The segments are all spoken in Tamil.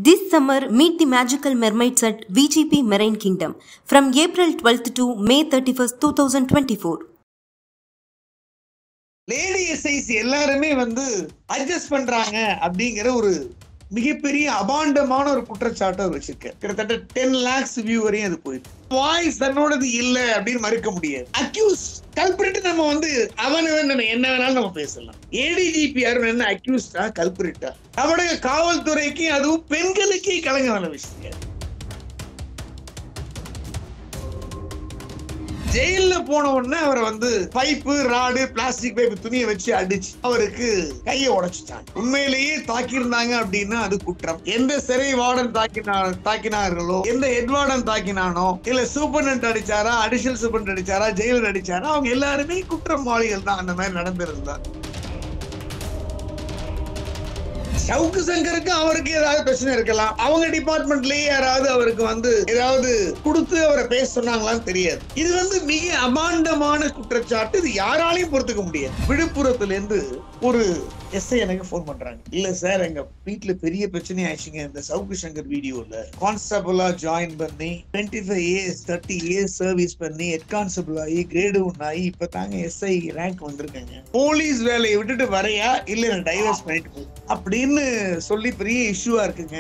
This summer, meet the magical mermaids at VGP Marine Kingdom from April 12th to May 31st, 2024. Lady எஸ்ஐஸ் எல்லாருமே அட்ஜஸ்ட் பண்றாங்க அப்படிங்கிற ஒரு மிகப்பெரிய அபாண்டமான ஒரு குற்றச்சாட்டை அவர் வச்சிருக்க. கிட்டத்தட்ட 10 lakhs வியூ வரையும் அது போயிருக்கு. வாய்ஸ் தன்னோடது இல்ல அப்படின்னு மறுக்க முடியாது. அக்யூஸ் கல்பிரிட் நம்ம அவனவன் என்ன வேணாலும் நம்ம பேசலாம். ஏடிஜிபி யாரும் என்ன அக்யூஸ்டா கல்பிரிட்டா? தமிழக காவல்துறைக்கு அதுவும் பெண்களுக்கே கலங்கமான விஷயம். ஜெயில போன உடனே அவரை பைப்பு ராடு பிளாஸ்டிக் பைப்பு துணியை வச்சு அடிச்சு அவருக்கு கையை உடைச்சிட்டாங்க. உண்மையிலேயே தாக்கியிருந்தாங்க அப்படின்னா அது குற்றம். எந்த சிறை வார்டன் தாக்கினார்களோ, எந்த ஹெட் வார்டன் தாக்கினானோ, இல்ல சூப்பர்டென்ட் அடிச்சாரா, அடிஷனல் சூப்பர்டென்ட் அடிச்சாரா, ஜெயிலர் அடிச்சாரா, அவங்க எல்லாருமே குற்றவாளிகள் தான். அந்த மாதிரி நடந்திருந்தா சவுக்கு சங்கருக்கு அவருக்கு ஏதாவது பிரச்சனை இருக்கலாம். அவங்க டிபார்ட்மெண்ட்லயே யாராவது அவருக்கு ஏதாவது கொடுத்து அவரை பேச சொன்னாங்களான்னு தெரியாது. இது மிக அபாண்டமான குற்றச்சாட்டு. இது யாராலையும் பொறுத்துக்க முடியாது. விழுப்புரத்துல இருந்து ஒரு எஸ்ஐ எனக்கு போன் பண்றாங்க. இல்ல சார், எங்க வீட்டுல பெரிய பிரச்சனை ஆயிடுச்சுங்க. இந்த சவுக்கு சங்கர் வீடியோல கான்ஸ்டபிளா ஜாயின் பண்ணி 25 years 30 years சர்வீஸ் பண்ணி ஹெட் கான்ஸ்டபிள் ஆகி கிரேடு 1 ஆகி இப்ப தாங்க எஸ்ஐ ரேங்க் வந்திருக்காங்க. போலீஸ் வேலையை விட்டுட்டு வரையா இல்ல டைவர்ஸ் பண்ணிட்டு அப்படின்னு சொல்லி பெரிய இஷ்யூவா இருக்குங்க.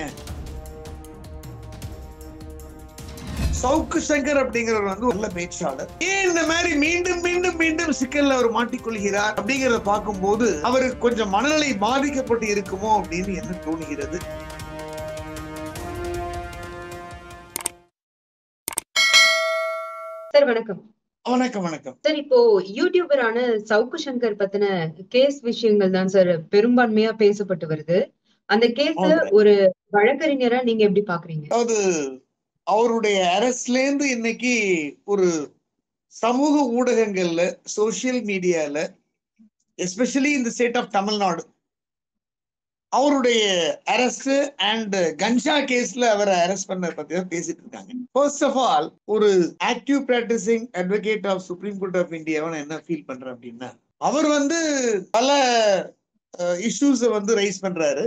சவுக்கு சங்கர் அப்படிங்கிறவர் நல்ல பேச்சாளர். ஏன் இந்த மாதிரி மீண்டும் மீண்டும் மீண்டும் சிக்கல்ல அவர் மாட்டிக்கொள்கிறார் அப்படிங்கறத பார்க்கும்போது அவருக்கு கொஞ்சம் மனநிலை பாதிக்கப்பட்டு இருக்குமோ அப்படின்னு என்ன தோணுகிறது. சார் வணக்கம். வணக்கம் வணக்கம் சார், இப்போ யூடியூபரான சவுக்கு சங்கர் பத்தின கேஸ் விஷயங்கள் தான் சார் பெரும்பான்மையா பேசப்பட்டு வருது. அந்த கேஸ ஒரு வழக்கறிஞரா நீங்க எப்படி பாக்குறீங்க? அது அவருடைய அரசுல இருந்து இன்னைக்கு ஒரு சமூக ஊடகங்கள்ல, சோசியல் மீடியால, எஸ்பெஷலி இந்த ஸ்டேட் ஆஃப் தமிழ்நாடு, அவருடைய அரசு அண்ட் கஞ்சா கேஸ்ல அவரை அரெஸ்ட் பண்ண பத்தி தான் பேசிட்டு இருக்காங்க. ஃபர்ஸ்ட் ஆஃப் ஆல், ஒரு active practicing advocate of supreme court of இந்தியாவை என்ன ஃபீல் பண்றேன் அப்படின்னா, அவர் பல இஷ்யூஸை ரைஸ் பண்றாரு.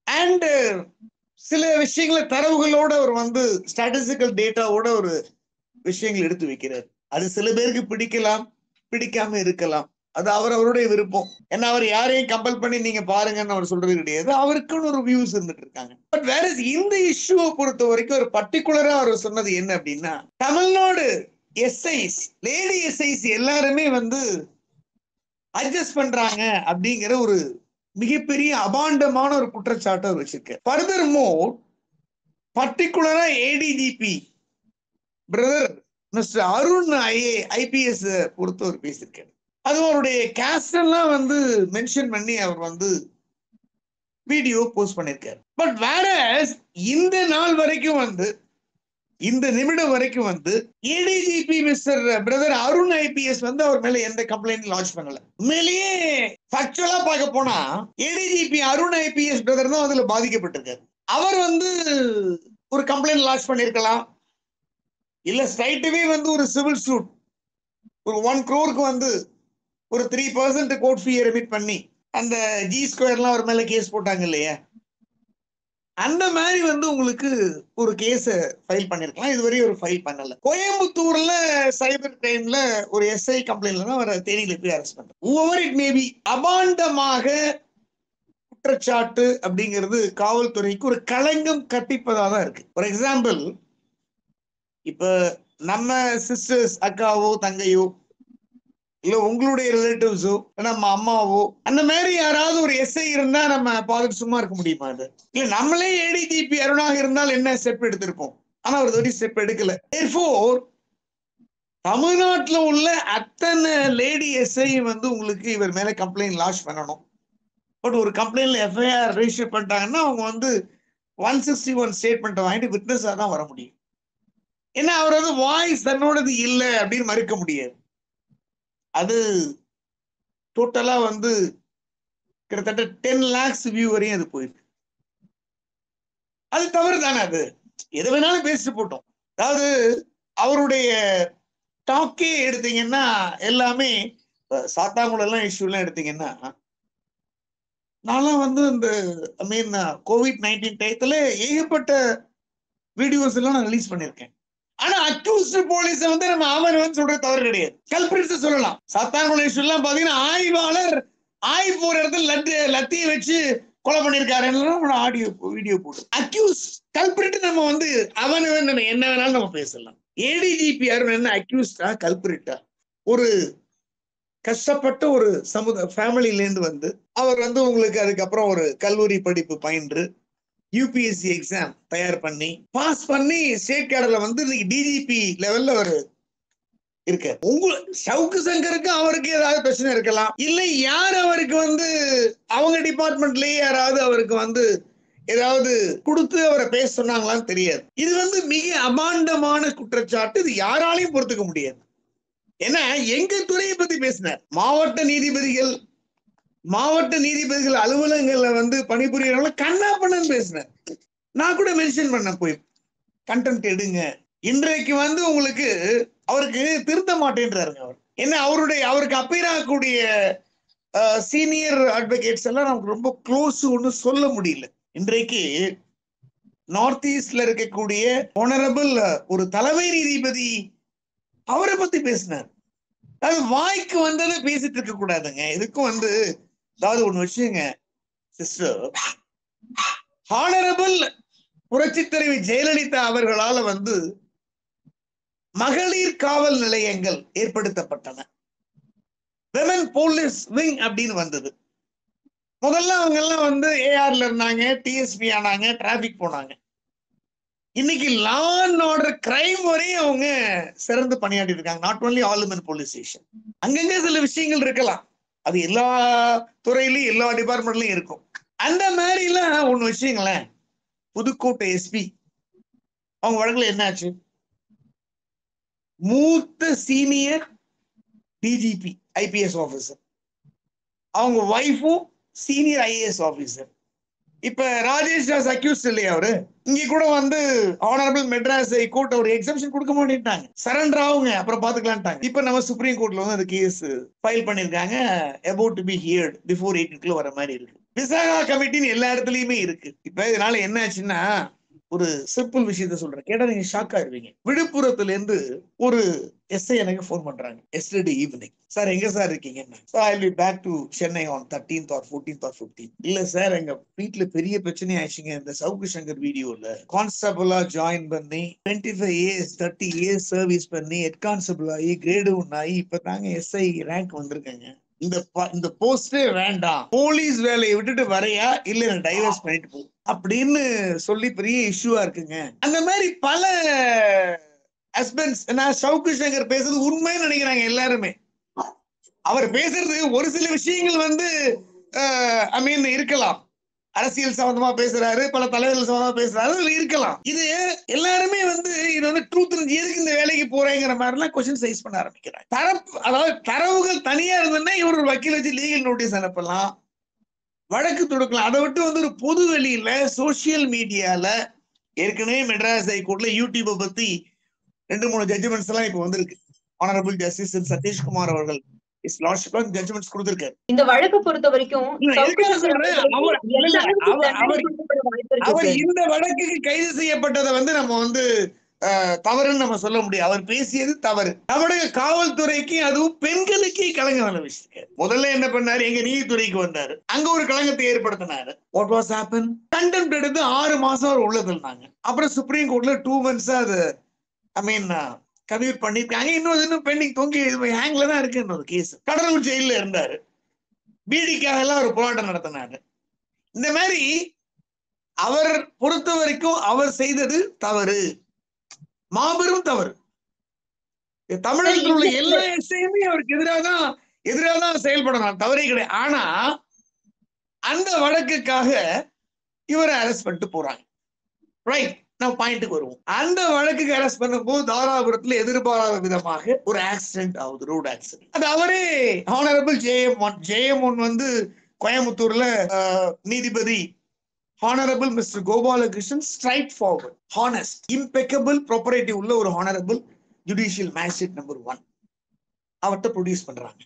அண்ட் சில விஷயங்களை தரவுகளோட அவர் ஸ்டாட்டிஸ்டிக்கல் டேட்டாவோட ஒரு விஷயங்கள் எடுத்து வைக்கிறார். அது சில பேருக்கு பிடிக்கலாம், பிடிக்காம இருக்கலாம். அது அவருடைய விருப்பம். ஏன்னா அவர் யாரையும் கம்பல் பண்ணி நீங்க பாருங்கன்னு அவர் சொல்றது கிடையாது. அவருக்குன்னு ஒரு வியூஸ் இருந்துட்டு இருக்காங்க. பட் வேற இந்த இஷ்யூவை பொறுத்த வரைக்கும் ஒரு பர்டிகுலரா அவர் சொன்னது என்ன அப்படின்னா, தமிழ்நாடு எஸ்ஐஸ், லேடி எஸ்ஐஸ் எல்லாருமே அட்ஜஸ்ட் பண்றாங்க அப்படிங்கிற ஒரு மிகப்பெரிய அபாண்டமான ஒரு குற்றச்சாட்டு அவர் வச்சிருக்க. ஃபர்தர் மோர், பர்டிகுலரா ADGP brother mister Arun IPS பொறுத்தவர் பேசியிருக்காரு. அது அவருடைய கேஸ்ட் எல்லாம் மென்ஷன் பண்ணி அவர் வீடியோ போஸ்ட் பண்ணிருக்காரு. பட் வேற இந்த நாள் வரைக்கும் இந்த நிமிடம் வரைக்கும் ADGP mister brother Arun IPS அவர் மேல எந்த கம்ப்ளைண்ட் லான்ச் பண்ணல. உண்மையிலேயே ஃபேக்சுவலா பார்க்க போனா ஏடிஜிபி அருண் ஐபிஎஸ் பிரதர் தான் அதுல பாதிக்கப்பட்டிருக்காரு. அவர் ஒரு கம்ப்ளைண்ட் லான்ச் பண்ணிருக்கலாம். இல்ல ஸ்ட்ரைட்டவே ஒரு சிவில் சூட் ஒரு 1 crore ஒரு 3% கோர்ட் ஃபீ ரெமிட் பண்ணி அந்த ஜி ஸ்கொயர்லாம் அவர் மேல கேஸ் போட்டாங்க இல்லையா, அந்த மாதிரி உங்களுக்கு ஒரு கேஸ் ஃபைல் பண்ணிருக்கலாம். இதுவரை ஒரு ஃபைல் பண்ணல. கோயம்புத்தூர்ல சைபர் கிரைம்ல ஒரு எஸ்ஐ கம்ப்ளைண்ட்ல தான் அவரை தேனியில போய் அரெஸ்ட் பண்றாங்க. ஓவர் இட் மேபி அபாண்டமாக குற்றச்சாட்டு அப்படிங்கிறது காவல்துறைக்கு ஒரு களங்கம் கற்பிப்பதா தான் இருக்கு. ஃபார் எக்ஸாம்பிள், இப்ப நம்ம சிஸ்டர்ஸ், அக்காவோ தங்கையோ, இல்ல உங்களுடைய ரிலேட்டிவ்ஸோ, நம்ம அம்மாவோ, அந்த மாதிரி யாராவது ஒரு எஸ்ஐ இருந்தா நம்ம பார்த்துட்டு சும்மா இருக்க முடியுமா? அது இல்ல நம்மளே ஏடிஜிபி அருணாக இருந்தால் என்ன ஸ்டெப் எடுத்திருப்போம். ஆனா ஒரு தடவை ஸ்டெப் எடுக்கல. Therefore, தமிழ்நாட்டில் உள்ள அத்தனை லேடி எஸ்ஐ உங்களுக்கு இவர் மேல கம்ப்ளைண்ட் லான்ச் பண்ணணும். பட் ஒரு கம்ப்ளைண்ட்ல எஃப்ஐஆர் ரெஜிஸ்டர் பண்ணிட்டாங்கன்னா அவங்க 161 ஸ்டேட்மெண்ட் வாங்கிட்டு விட்னஸா தான் வர முடியும். ஏன்னா அவர் வாய்ஸ் தன்னோடது இல்லை அப்படின்னு மறுக்க முடியாது. அது டோட்டலா கிட்டத்தட்ட 10 lakhs வியூ வரையும் அது போயிருக்கு. அது தவறு தானே. அது எது வேணாலும் பேசிட்டு போட்டோம். அதாவது அவருடைய டாக்கே எடுத்தீங்கன்னா எல்லாமே சாத்தாங்குளம் எல்லாம் இஷ்யூ எல்லாம் எடுத்தீங்கன்னா நான்லாம் வந்து இந்த COVID-19 டயத்துல ஏகப்பட்ட வீடியோஸ் எல்லாம் நான் ரிலீஸ் பண்ணிருக்கேன். ஆனா அக்யூஸ்ட் போலீஸ் வந்து நம்ம அவன் சொல்றது தவறு கிடையாது. கல்பிரிட்ஸ் சொல்லலாம். சாத்தான்குளம் இஷ்யூலாம் பாத்தீங்கன்னா ஆய்வாளர் ஆய்வு போற இடத்துல லத்தியை வச்சு கொலை பண்ணிருக்காரு ஆடியோ வீடியோ போட்டு அக்யூஸ் கல்பிரிட் நம்ம வந்து அவன் என்ன வேணாலும் நம்ம பேசலாம். ஏடிஜிபி யாரும் என்ன அக்யூஸ்டா கல்பிரிட்டா? ஒரு கஷ்டப்பட்ட ஒரு ஃபேமிலில இருந்து வந்து அவர் வந்து உங்களுக்கு அதுக்கப்புறம் ஒரு கல்லூரி படிப்பு பயின்று யூபிஎஸ்சி எக்ஸாம் தயார் பண்ணி பாஸ் பண்ணி ஸ்டேட் கேடர்ல வந்து டிஜிபி லெவல்ல அவர் இருக்காரு. சவுக்கு சங்கருக்கு அவருக்கு ஏதாவது பிரச்சனை இருக்கலாம், இல்லை யார் அவருக்கு வந்து அவங்க டிபார்ட்மெண்ட்லயே யாராவது அவருக்கு வந்து ஏதாவது கொடுத்து அவரை பேச சொன்னாங்களான்னு தெரியாது. இது வந்து மிக அபாண்டமான குற்றச்சாட்டு. இது யாராலையும் பொறுத்துக்க முடியாது. ஏன்னா எங்க துறையை பத்தி பேசினார். மாவட்ட நீதிபதிகள் அலுவலகங்கள்ல வந்து பணிபுரியறவங்கள கண்ணா பண்ணன்னு பேசினார். நான் கூட மென்ஷன் பண்ண போய் கண்டென்ட் எடுங்க. இன்றைக்கு வந்து உங்களுக்கு அவருக்கு திருத்த மாட்டேன்றாருங்க. அவர் என்ன அவருக்கு அப்பீர் ஆகக்கூடிய சீனியர் அட்வொகேட்ஸ் எல்லாம் நமக்கு ரொம்ப க்ளோஸ் ஒன்னு சொல்ல முடியல. இன்றைக்கு நார்த் ஈஸ்ட்ல இருக்கக்கூடிய ஆனரபிள் ஒரு தலைமை நீதிபதி அவரை பத்தி பேசினார். அது வாய்க்கு வந்ததை பேசிட்டு இருக்க கூடாதுங்க. இதுக்கும் வந்து அதாவது ஒண்ணு வச்சுங்க சிஸ்டர், ஹானரபிள் புரட்சி தலைவி ஜெயலலிதா அவர்களால வந்து மகளிர் காவல் நிலையங்கள் ஏற்படுத்தப்பட்டன. விமன் போலீஸ் விங் அப்படின்னு வந்தது. முதல்ல அவங்க எல்லாம் வந்து ஏஆர்ல இருந்தாங்க, டிஎஸ்பி ஆனாங்க, டிராபிக் போனாங்க. இன்னைக்கு லா அண்ட் ஆர்டர் கிரைம் வரையும் அவங்க சிறந்து பணியாற்றி இருக்காங்க. Not only all women police station. அங்கங்க சில விஷயங்கள் இருக்கலாம், அது எல்லா துறையிலையும் எல்லா டிபார்ட்மெண்ட்லயும் இருக்கும். அந்த மாதிரி எல்லாம் ஒண்ணு விஷயங்களேன். புதுக்கோட்டை எஸ்பி அவங்க வழக்குல என்னாச்சு? மூத்த சீனியர் டிஜிபி ஐபிஎஸ் ஆபீசர், அவங்க வைஃபும் சீனியர் ஐஏஎஸ் ஆபீசர். இப்ப ராஜேஷ் தாஸ் அக்யூஸ்ட் இல்லையா அவரு? இங்க கூட வந்து ஆனரபிள் மெட்ராஸ் ஹைகோர்ட் ஒரு எக்ஸம்ஷன் கொடுக்க மாட்டேன்ட்டாங்க, சரண்டர் ஆகுங்க அப்புறம் பாத்துக்கலான்ட்டாங்க. இப்ப நம்ம சுப்ரீம் கோர்ட்ல வந்து அந்த கேஸ் ஃபைல் பண்ணிருக்காங்க, about to be heard before 18 வர மாதிரி இருக்கு. விசாகா கமிட்டின்னு எல்லா இடத்துலயுமே இருக்கு. இப்ப இதனால என்ன ஆச்சுன்னா, ஒரு சிம்பிள் விஷயத்த சொல்றேன், கேட்டா நீங்க ஷாக் ஆயிருவீங்க. விழுப்புரத்துல இருந்து ஒரு எஸ்ஐ எனக்கு போன் பண்றாங்க எஸ்டர்டே ஈவினிங். சார் எங்க சார் இருக்கீங்க? I'll be back to Chennai on 13th or 14th or 15th. இல்ல சார் எங்க வீட்டுல பெரிய பிரச்சனை ஆயிடுச்சுங்க. இந்த சவுக்கு சங்கர் வீடியோல கான்ஸ்டபிளா ஜாயின் பண்ணி 25 years 30 years சர்வீஸ் பண்ணி ஹெட் கான்ஸ்டபிள் ஆகி கிரேடு 1 ஆகி இப்ப தாங்க எஸ்ஐ ரேங்க் வந்திருக்காங்க. இந்த போஸ்டே வேண்டாம், போலீஸ் வேலையை விட்டுட்டு வரையா இல்ல டைவர்ஸ் பண்ணிட்டு போ அப்படின்னு சொல்லி பெரிய இஷ்யூவா இருக்குங்க. அந்த மாதிரி பல ஹஸ்பண்ட்ஸ். நான் சவுக்கு சங்கர் பேசுறது உண்மைன்னு நினைக்கிறாங்க எல்லாருமே. அவர் பேசுறது ஒரு சில விஷயங்கள் வந்து இருக்கலாம், அரசியல் சம்பந்தமா பேசுறாரு, பல தலைவர்கள் சம்பந்தமா பேசுறாரு, இருக்கலாம். இது எல்லாருமே வந்து இது வந்து ட்ரூத் எதுக்கு இந்த வேலைக்கு போறேங்கிற மாதிரி எல்லாம் கொஸ்டின் ரைஸ் பண்ண ஆரம்பிக்கிறாங்க. அதாவது தரவுகள் தனியா இருந்ததுன்னா இவர் ஒரு வக்கீல் வச்சு லீகல் நோட்டீஸ் அனுப்பலாம், வழக்கு தொடுக்கலாம். அதை விட்டு வந்து ஒரு பொது வெளியில சோசியல் மீடியால ஏற்கனவே மெட்ராஸ் ஹைகோர்ட்ல யூடியூபை பத்தி 2-3 ஜட்ஜ்மெண்ட்ஸ் எல்லாம் இப்ப வந்திருக்கு. ஆனரபிள் ஜஸ்டிஸ் சதீஷ்குமார் அவர்கள் ஜட்ஜ்மெண்ட்ஸ் கொடுத்திருக்காரு. இந்த வழக்கு பொறுத்த வரைக்கும் அவர் இந்த வழக்குக்கு கைது செய்யப்பட்டதை வந்து நம்ம வந்து தவறுன்னு நம்ம சொல்ல முடியாது. அவர் பேசியது தவறு. தமிழக காவல்துறைக்கு அதுவும் பெண்களுக்கு களங்கம் விளைவிச்சிருக்காரு. முதல்ல என்ன பண்ணாரு, எங்க நீதித்துறைக்கு வந்தாரு, அங்க ஒரு களங்கத்தை ஏற்படுத்தினாரு. What was happen? கண்டெம்ட் எடுத்து 6 மாசம் அவர் உள்ள தள்ளினாங்க. அப்புறம் சுப்ரீம் கோர்ட்ல 2 months அது கன்வியூட் பண்ணிருக்காங்க. இன்னும் பெண்டிங் தொங்கி ஹேங்ல தான் இருக்கு. இன்னொரு கேஸ் கடலூர் ஜெயில இருந்தாரு, பீடிக்காக எல்லாம் ஒரு போராட்டம் நடத்தினாரு. இந்த மாதிரி அவர் பொறுத்த வரைக்கும் அவர் செய்தது தவறு, மாபெரும் தவறு. தமிழகத்தில் உள்ள எல்லா எஸ்ஐயுமே அவருக்கு எதிராக தான் செயல்படணும், தவறே கிடையாது. ஆனா அந்த வழக்குக்காக இவரை அரெஸ்ட் பண்ணிட்டு போறாங்க. ரைட், நான் பாயிண்ட்டுக்கு வருவோம். அந்த வழக்குக்கு அரெஸ்ட் பண்ணும்போது தாராபுரத்துல எதிர்பாராத விதமாக ஒரு ஆக்சிடென்ட் ஆகுது, ரோடு ஆக்சிடென்ட். அது அவரே ஹானரபிள் JM1 வந்து கோயம்புத்தூர்ல நீதிபதி honourable mister Gopalakrishnan, straight forward, honest, impeccable ப்ராப்பரேட்டிவ் உள்ள ஒரு ஹானரபிள் ஜுடிஷியல் மேஜிஸ்ட்ரேட் நம்பர் 1 அவர்கிட்ட ப்ரொடியூஸ் பண்றாங்க.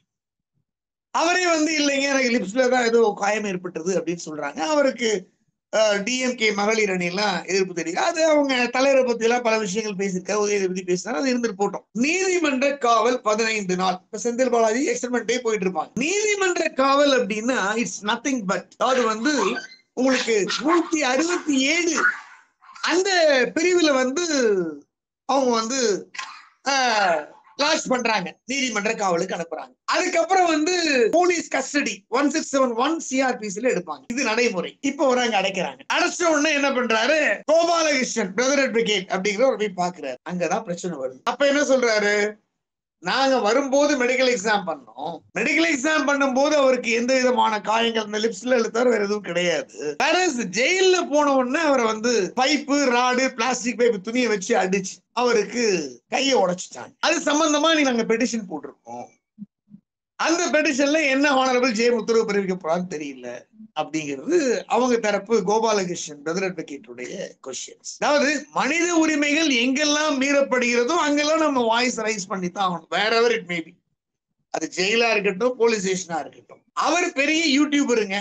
அவரே வந்து இல்லைங்க எனக்கு லிப்ஸ்ல தான் ஏதோ காயம் ஏற்பட்டது அப்படின்னு சொல்றாங்க. அவருக்கு டிஎம்கே மகளிர் அணி எல்லாம் எதிர்ப்பு தெரியுது. அது அவங்க தலைவரை பத்தி எல்லாம் பல விஷயங்கள் பேசியிருக்காரு, உதயநிதி பத்தி பேசினாரு, அது இருந்துட்டு போட்டோம். நீதிமன்ற காவல் 15 நாள். இப்ப செந்தில் பாலாஜி எக்ஸ்பெரிமெண்டே போயிட்டு இருப்பாங்க. நீதிமன்ற காவல் அப்படின்னா இட்ஸ் நத்திங் பட், அது வந்து உங்களுக்கு 167 அந்த பிரிவுல வந்து அவங்க வந்து லான்ச் பண்றாங்க, நீதிமன்ற காவலுக்கு அனுப்புறாங்க. அதுக்கப்புறம் வந்து போலீஸ் கஸ்டடி 1671 சிஆர்பிசில எடுப்பாங்க. இது நடைமுறை. இப்ப வராங்க அடைக்கிறாங்க. அடைச்ச உடனே என்ன பண்றாரு, கோபாலகிருஷ்ணன் பிரதர் அட்வொகேட் அப்படிங்கிற ஒரு போய் பாக்குறாரு. அங்கதான் பிரச்சனை வருது. அப்ப என்ன சொல்றாரு, நாங்க வரும்போது மெடிக்கல் எக்ஸாம் பண்ணோம். மெடிக்கல் எக்ஸாம் பண்ணும்போது அவருக்கு எந்த விதமான காயங்கள் இந்த லிப்ஸ்ல தவிர வேற எதுவும் கிடையாது. ஜெயில போன உடனே அவரை வந்து பைப்பு, ராடு, பிளாஸ்டிக் பைப்பு துணியை வச்சு அடிச்சு அவருக்கு கையை உடைச்சிட்டாங்க. அது சம்பந்தமா நீ நாங்க பெட்டிஷன் போட்டிருக்கோம். அந்த பெட்டிஷன்ல என்ன ஹானரபிள் ஜெயம் உத்தரவு பிறப்பிக்க போறான்னு தெரியல அப்படிங்கிறது அவங்க தரப்பு கோபாலகிருஷ்ணன் பிரதர் அட்வொகேட்டுடைய கொஸ்டின்ஸ். அதாவது மனித உரிமைகள் எங்கெல்லாம் மீறப்படுகிறதோ அங்கெல்லாம் நம்ம வாய்ஸ் ரைஸ் பண்ணி தான் ஆகணும், வேர் எவர் இட் மேபி. அது ஜெயிலா இருக்கட்டும், போலீஸ் ஸ்டேஷனா இருக்கட்டும். அவர் பெரிய யூடியூபருங்க,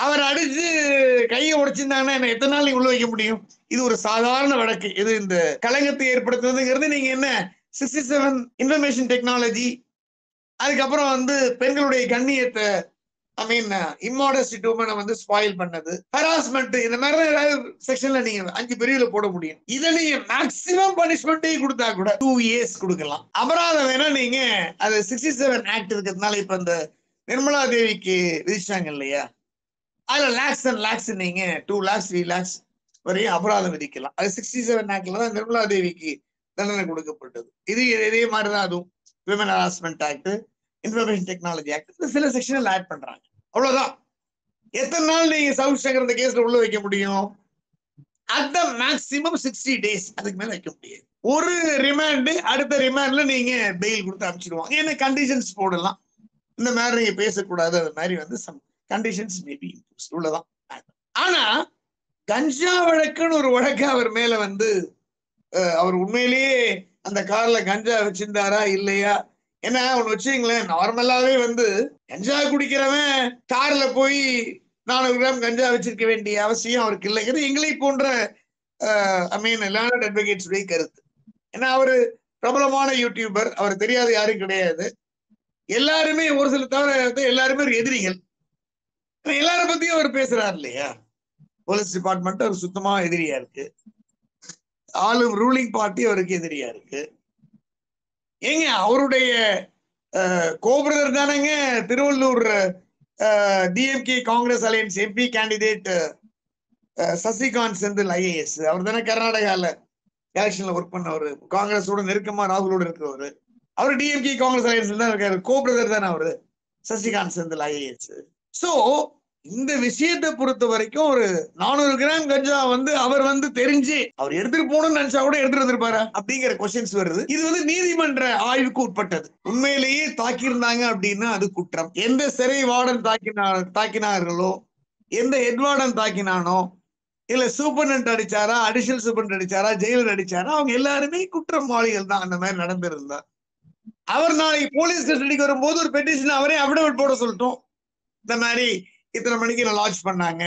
அவர் அடிச்சு கையை உடைச்சிருந்தாங்கன்னா என்ன எத்தனை நாள் உள்ள வைக்க முடியும்? இது ஒரு சாதாரண வழக்கு. இது இந்த கலங்கத்தை ஏற்படுத்துறதுங்கிறது நீங்க என்ன 67 இன்ஃபர்மேஷன் டெக்னாலஜி, அதுக்கப்புறம் வந்து பெண்களுடைய கண்ணியத்தை இம்மாடஸ்டி டூமனை வந்து ஸ்பாயில் பண்ணது, ஹராஸ்மெண்ட், இந்த மாதிரி ஏதாவது செக்ஷன்ல நீங்க 5 பிரிவுல போட முடியும். இதை நீங்க மேக்சிமம் பனிஷ்மெண்ட்டே கொடுத்தா கூட 2 years கொடுக்கலாம். அபராதம் வேணா நீங்க அது 67 ஆக்ட் இருக்கிறதுனால இப்ப இந்த நிர்மலா தேவிக்கு விதிச்சாங்க இல்லையா, அதுல லேக்ஸ் அண்ட் லேக்ஸ் நீங்க 2 lakhs 3 lakhs வரையும் அபராதம் விதிக்கலாம். அது 67 ஆக்ட்ல தான் நிர்மலா தேவிக்கு தண்டனை கொடுக்கப்பட்டது. இது இதே மாதிரிதான் அதுவும் women harassment act, information technology act சில செக்ஷன் ஆட் பண்றாங்க. அவ்வளவுதான். எத்தனை நாள் நீங்க சவுத் சங்கர் இந்த கேஸ்ல உள்ள வைக்க முடியும்? அட் மேக்சிமம் 60 days, அதுக்கு மேல வைக்க முடியாது. ஒரு ரிமாண்ட், அடுத்த ரிமாண்ட்ல நீங்க பெயில் கொடுத்து அனுப்பிச்சிடுவாங்க. என்ன கண்டிஷன்ஸ் போடலாம், இந்த மாதிரி நீங்க பேசக்கூடாது, அது மாதிரி வந்து சம் கண்டிஷன்ஸ் மேபி உள்ளதான். ஆனா கஞ்சா வழக்குன்னு ஒரு வழக்கு அவர் மேல வந்து அவர் உண்மையிலேயே அந்த கார்ல கஞ்சா வச்சிருந்தாரா இல்லையா? ஏன்னா ஒண்ணு வச்சுங்களேன், நார்மலாவே வந்து கஞ்சா குடிக்கிறவன் கார்ல போய் 400 கிராம் கஞ்சா வச்சிருக்க வேண்டிய அவசியம் அவருக்கு இல்லைங்கிறது எங்களை போன்ற லேர்னட் அட்வொகேட்ஸ் உடைய கருத்து. ஏன்னா அவரு பிரபலமான யூடியூபர், அவர் தெரியாத யாரும் கிடையாது. எல்லாருமே ஒரு சில தவிர எல்லாருமே ஒரு எதிரிகள். எல்லாரும் பத்தியும் அவர் பேசுறாரு இல்லையா. போலீஸ் டிபார்ட்மெண்ட் அவர் சுத்தமா எதிரியா இருக்கு, ஆளும் ரூலிங் பார்ட்டி அவருக்கு எதிரியா இருக்கு. ஏங்க அவருடைய கோபிரதர் தானங்க Tiruvallur DMK Congress alliance MP candidate Sasikanth Senthil IAS. அவர் தானே கர்நாடகால எலெக்ஷன்ல ஒர்க் பண்ணவர், காங்கிரஸோட நெருக்கமா ராகுலோட இருக்கிறவரு. அவர் டிஎம்கே காங்கிரஸ் அலையன்ஸ்ல தான் இருக்காரு, கோபிரதர் தானே அவரு சசிகாந்த் செந்தில் ஐஏஎஸ். சோ இந்த விஷயத்தை பொறுத்த வரைக்கும் ஒரு 400 கிராம் கஞ்சா வந்து அவர் வந்து தெரிஞ்சு அவர் எடுத்துட்டு போகணும்னு நினைச்சா கூட எடுத்துட்டு வந்திருப்பாரா அப்படிங்கிற கொஸ்டின்ஸ் வருது. இது வந்து நீதிமன்ற ஆய்வுக்கு உட்பட்டது. உண்மையிலேயே தாக்கியிருந்தாங்க அப்படின்னா அது குற்றம். எந்த சிறை வார்டன் தாக்கினார்களோ, எந்த ஹெட் வார்டன் தாக்கினானோ, இல்ல சூப்பர்டென்ட் அடிச்சாரா, அடிஷனல் சூப்பர்டென்ட் அடிச்சாரா, ஜெயிலர் அடிச்சாரா, அவங்க எல்லாருமே குற்றவாளிகள் தான். அந்த மாதிரி நடந்திருந்தா அவர் நாளைக்கு போலீஸ் கஸ்டடிக்கு வரும்போது ஒரு பெட்டிஷன் அவரே அஃபிடவிட் போட சொல்லட்டும். இந்த மாதிரி இத்தனை மணிக்கு என்ன லான்ச் பண்ணாங்க,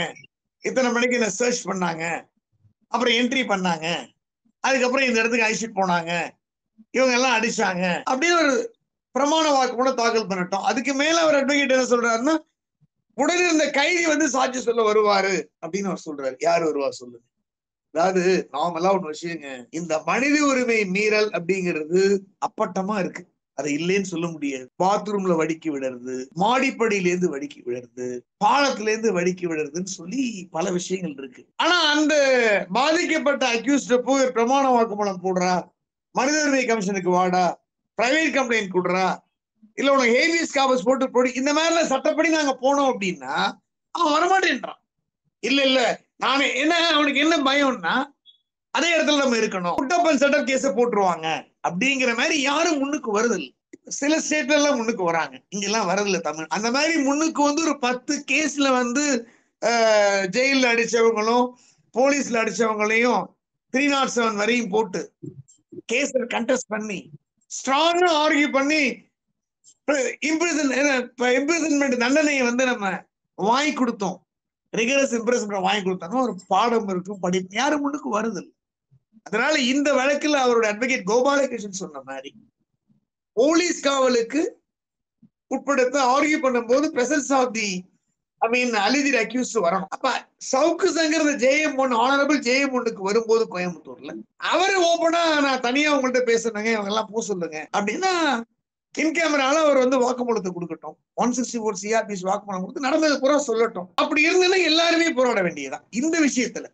இத்தனை மணிக்கு என்ன சர்ச் பண்ணாங்க, அப்புறம் என்ட்ரி பண்ணாங்க, அதுக்கப்புறம் இந்த இடத்துக்கு அழைச்சிட்டு போனாங்க, இவங்க எல்லாம் அடிச்சாங்க அப்படின்னு ஒரு பிரமாண வாக்கு கூட தாக்கல் பண்ணட்டும். அதுக்கு மேல அவர் அட்வொகேட் என்ன சொல்றாருன்னா, உடனே இருந்த கைதி வந்து சாட்சி சொல்ல வருவாரு அப்படின்னு அவர் சொல்றாரு. யார் வருவா சொல்லுங்க? அதாவது நார்மலா ஒண்ணு விஷயங்க, இந்த மனித உரிமை மீறல் அப்படிங்கிறது அப்பட்டமா இருக்கு, அதை இல்லைன்னு சொல்ல முடியாது. பாத்ரூம்ல வடிக்கி விடுறது, மாடிப்படியில இருந்து வடிக்கி விடுறது, பாலத்துல இருந்து வடிக்கி விடுறதுன்னு சொல்லி பல விஷயங்கள் இருக்கு. ஆனா அந்த பாதிக்கப்பட்ட அக்யூஸ்ட போய் பிரமாண வாக்குமூலம் போடுறா, மனித உரிமை கமிஷனுக்கு வாடா, பிரைவேட் கம்ப்ளைண்ட் கொடுறா, இல்ல உனக்கு ஹேபியஸ் கார்பஸ் போட்டு இந்த மாதிரி சட்டப்படி நாங்க போனோம் அப்படின்னா அவன் வரமாட்டேன்றான். இல்ல இல்ல நானே என்ன, அவனுக்கு என்ன பயம்னா அதே இடத்துல நம்ம இருக்கணும், குட்டப்பன் செட்டப் கேஸ போட்டுருவாங்க அப்படிங்கிற மாதிரி யாரும் முன்னுக்கு வருதில்லை. சில ஸ்டேட்ல எல்லாம் முன்னுக்கு வராங்க, இங்க எல்லாம் வரதில்லை தமிழ். அந்த மாதிரி முன்னுக்கு வந்து ஒரு 10 கேஸ்ல வந்து ஜெயில அடிச்சவங்களும் போலீஸ்ல அடிச்சவங்களையும் 307 வரையும் போட்டு கேஸ் கண்டெஸ்ட் பண்ணி ஸ்ட்ராங்கா ஆர்கியூ பண்ணி இம்ப்ரிசன்மெண்ட் தண்டனையை வந்து நம்ம வாங்கி கொடுத்தோம், ரிகரஸ் இம்ப்ரிசன்மெண்ட் வாங்கி கொடுத்தோம்னா ஒரு பாடம் இருக்கும், படிப்பு யாரு முன்னுக்கு வருது. அதனால இந்த வழக்கில் அவருடைய அட்வொகேட் கோபாலகிருஷ்ணன் சொன்ன மாதிரி போலீஸ் காவலுக்கு உட்படுத்த ஆர்கியூ பண்ணும்போது பிரசன்ஸ் ஆஃப் தி அலிதிர் அக்யூஸ்ட் வரணும். அப்ப சவுக்கு சங்கர் JM1 ஆனரபிள் JM1க்கு வரும்போது கோயம்புத்தூர்ல அவரு ஓபனா நான் தனியா உங்கள்கிட்ட பேசுறேங்க, இவங்க எல்லாம் போக சொல்லுங்க அப்படின்னா இன் கேமரால அவர் வந்து வாக்குமூலத்தை கொடுக்கட்டும், 164 CRPS வாக்குமூலம் கொடுத்து நடந்தது பூரா சொல்லட்டும். அப்படி இருந்ததுன்னா எல்லாருமே போராட வேண்டியதுதான். இந்த விஷயத்துல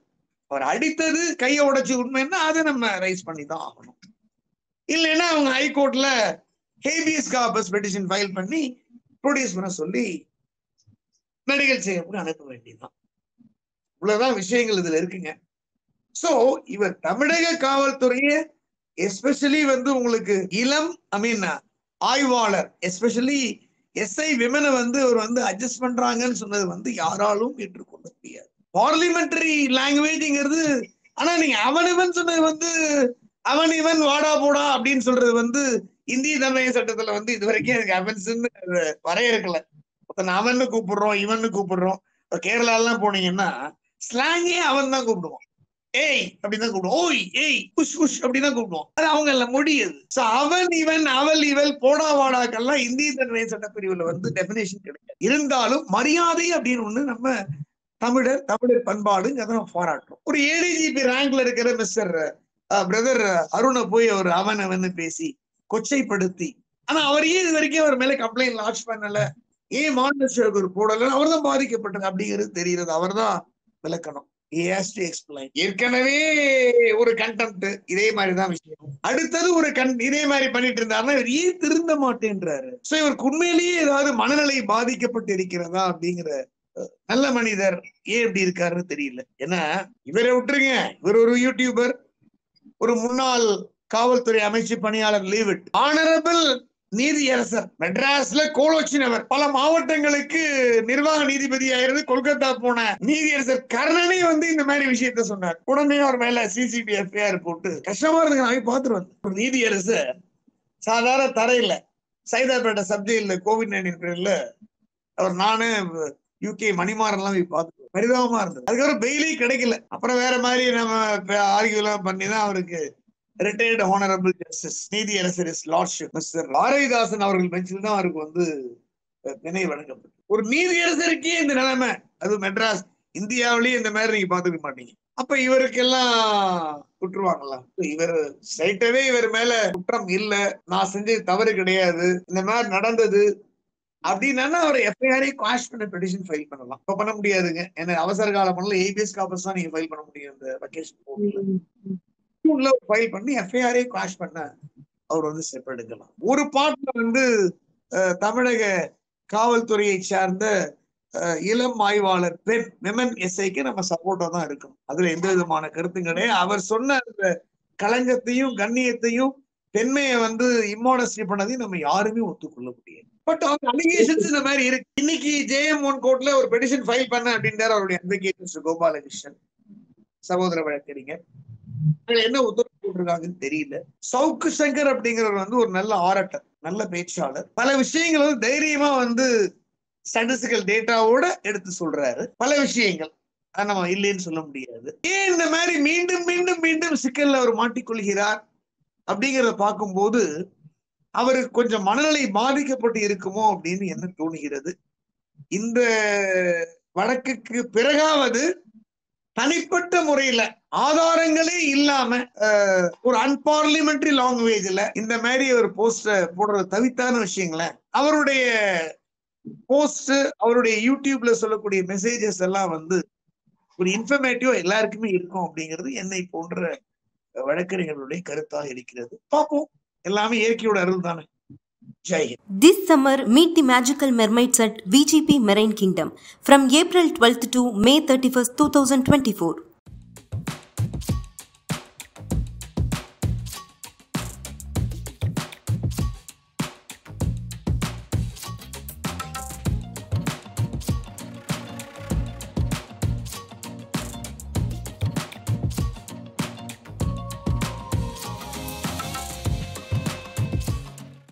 அவர் அடித்தது கையை உடைச்சு உண்மைன்னா அதை நம்ம ரைஸ் பண்ணி தான் ஆகணும். இல்லைன்னா அவங்க ஹைகோர்ட்ல ஹேபியஸ் கார்பஸ் பெட்டிஷன் ஃபைல் பண்ணி ப்ரொடியூஸ் பண்ண சொல்லி மெடிக்கல் செக்அப் அனுப்ப வேண்டியதுதான். இவ்வளவுதான் விஷயங்கள் இதுல இருக்குங்க. சோ இவர் தமிழக காவல்துறையை எஸ்பெஷலி வந்து உங்களுக்கு இளம் ஆய்வாளர் எஸ்பெஷலி SI விமனை வந்து அவர் வந்து அட்ஜஸ்ட் பண்றாங்கன்னு சொன்னது வந்து யாராலும் ஏற்றுக்கொள்ள முடியாது. பார்லிமெண்டரி லாங்குவேஜ்ங்கிறது, ஆனா நீங்க அவன் இவன் சொன்னது வந்து அவன் இவன் வாடா போடா அப்படின்னு சொல்றது வந்து இந்திய தண்டனை சட்டத்துல வந்து இது வரைக்கும் எனக்கு அவன்ஸ்ன்னு வரையறுக்கல. அவன்னு கூப்பிடுறோம், இவன்னு கூப்பிடுறோம். கேரளா எல்லாம் போனீங்கன்னா ஸ்லாங்கே அவன் தான் கூப்பிடுவோம், ஏய் அப்படிதான் கூப்பிடுவோம், ஓய் ஏய் புஷ் புஷ் அப்படிதான் கூப்பிடுவோம். அது அவங்க எல்லாம் மொழியது. அவன் இவன் அவள் இவள் போடா வாடாக்கெல்லாம் இந்திய தண்டனை சட்டப்பிரிவுல வந்து டெபினேஷன் கிடையாது. இருந்தாலும் மரியாதை அப்படின்னு ஒண்ணு நம்ம தமிழர் பண்பாடுங்கிறத பாராட்டுறோம். ஒரு ADGP ரேங்க்ல இருக்கிற மிஸ்டர் பிரதர் அருணை போய் அவர் அவன் பேசி கொச்சைப்படுத்தி, ஆனா அவர் ஏன் இது வரைக்கும் அவர் மேல கம்ப்ளைண்ட் லான்ச் பண்ணல, ஏன் மாநில சேவகர் போடல, அவர் தான் பாதிக்கப்பட்டது அப்படிங்கிறது தெரிகிறது. அவர் தான் விளக்கணும். ஏற்கனவே ஒரு கண்டெம்ட் இதே மாதிரிதான் விஷயம், அடுத்தது ஒரு இதே மாதிரி பண்ணிட்டு இருந்தாருன்னா இவர் ஏன் திருந்த மாட்டேன்றாரு. சோ இவருக்கு உண்மையிலேயே ஏதாவது மனநிலை பாதிக்கப்பட்டு இருக்கிறதா அப்படிங்கிற, நல்ல மனிதர் ஏன் இப்படி இருக்காருன்னு தெரியல. ஏன்னா இவரை விட்டுருங்க, இவர் ஒரு யூடியூபர், ஒரு முன்னாள் காவல்துறை அமைச்சு பணியாளர், லீவ் இட். ஆனரபிள் நீதியரசர் மெட்ராஸ்ல கோலோச்சினவர், பல மாவட்டங்களுக்கு நிர்வாக நீதிபதியா இருந்து கொல்கத்தா போன நீதியரசர் கர்ணனே வந்து இந்த மாதிரி விஷயத்த சொன்னார். உடனே அவர் மேல CCTV FIR போட்டு கஷ்டமா இருக்கு. நான் பார்த்து வந்தேன். ஒரு நீதியரசர் சாதாரண தரையில சைதாப்பேட்டை சப்ஜெக்ட்ல COVID-19 பேர்ல அவர் நானு UK மணிமாறன் எல்லாம் போய் பார்த்து பரிதாபமா இருந்தது. அதுக்கப்புறம் பெயிலே கிடைக்கல. அப்புறம் வேற மாதிரி நம்ம ஆர்கியூ எல்லாம் பண்ணிதான் அவருக்கு ரிட்டையர்டு ஹானரபிள் ஜஸ்டிஸ் நீதியரசர் லார்ட்ஷிப் மிஸ்டர் பாரதிதாசன் அவர்கள் பெஞ்சில் தான் அவருக்கு வந்து நினைவு வழங்கப்பட்டது. ஒரு நீதியரசருக்கே இந்த நிலைமை, அது மெட்ராஸ், இந்தியாவிலேயே இந்த மாதிரி நீங்க பாத்துக்க மாட்டீங்க. அப்ப இவருக்கெல்லாம் விட்டுருவாங்களா? இவர் ஸ்ட்ரைட்டாவே இவர் மேல குற்றம் இல்ல, நான் செஞ்சது தவறு கிடையாது, இந்த மாதிரி நடந்தது அப்படின்னா அவர் FIR குவாஷ் பண்ண பெட்டிஷன் ஃபைல் பண்ணலாம். இப்ப பண்ண முடியாதுங்க, ஏன்னா அவசர கால பண்ணல, ஏபிஎஸ் கார்பஸ் தான் நீங்க ஃபைல் பண்ண முடியும். இந்த வெக்கேஷன் ஃபைல் பண்ணி FIR குவாஷ் பண்ண அவர் வந்து ஸ்டெப் எடுக்கலாம். ஒரு பாட்டுல வந்து தமிழக காவல்துறையை சார்ந்த இளம் ஆய்வாளர் பெண் விமன் SIக்கு நம்ம சப்போர்ட்டா தான் இருக்கணும். அதுல எந்த விதமான கருத்தும் கிடையாது. அவர் சொன்ன அந்த களங்கத்தையும் கண்ணியத்தையும் பெண்மையை வந்து இம்மாடஸ்டி பண்ணதையும் நம்ம யாருமே ஒத்துக்கொள்ள முடியாது. பட் அவங்க அலிகேஷன்ஸ் இந்த மாதிரி இருக்கு. இன்னைக்கு JM1 கோர்ட்ல ஒரு பெட்டிஷன் ஃபைல் பண்ண அப்படின்றாரு அவருடைய அட்வொகேட் மிஸ்டர் கோபாலகிருஷ்ணன், சகோதர வழக்கறிஞர். என்ன உத்தரவு போட்டிருக்காங்கன்னு தெரியல. சவுக்கு சங்கர் அப்படிங்கிறவர் வந்து ஒரு நல்ல ஆரட்டர், நல்ல பேச்சாளர். பல விஷயங்கள் வந்து தைரியமா வந்து ஸ்டாட்டிஸ்டிக்கல் டேட்டாவோட எடுத்து சொல்றாரு. பல விஷயங்கள் நம்ம இல்லைன்னு சொல்ல முடியாது. ஏன் இந்த மாதிரி மீண்டும் மீண்டும் மீண்டும் சிக்கல்ல அவர் மாட்டிக்கொள்கிறார் அப்படிங்கிறத பார்க்கும்போது அவருக்கு கொஞ்சம் மனநிலை பாதிக்கப்பட்டு இருக்குமோ அப்படின்னு என்ன தோணுகிறது. இந்த வழக்குக்கு பிறகாவது தனிப்பட்ட முறையில ஆதாரங்களே இல்லாம ஒரு அன்பார்லிமெண்டரி லாங்குவேஜ்ல இந்த மாதிரி ஒரு போஸ்ட் போடுறது தவித்தான விஷயங்கள, அவருடைய போஸ்ட், அவருடைய யூடியூப்ல சொல்லக்கூடிய மெசேஜஸ் எல்லாம் வந்து ஒரு இன்ஃபர்மேட்டிவா எல்லாருக்குமே இருக்கும் அப்படிங்கிறது என்னை போன்ற வழக்கறிஞர்களுடைய கருத்தாக இருக்கிறது. பார்ப்போம், எல்லாமே இயற்கையோட அருள் தானே. Jai Hind. This summer, meet the magical mermaids at VGP Marine Kingdom from April 12th to May 31st, 2024.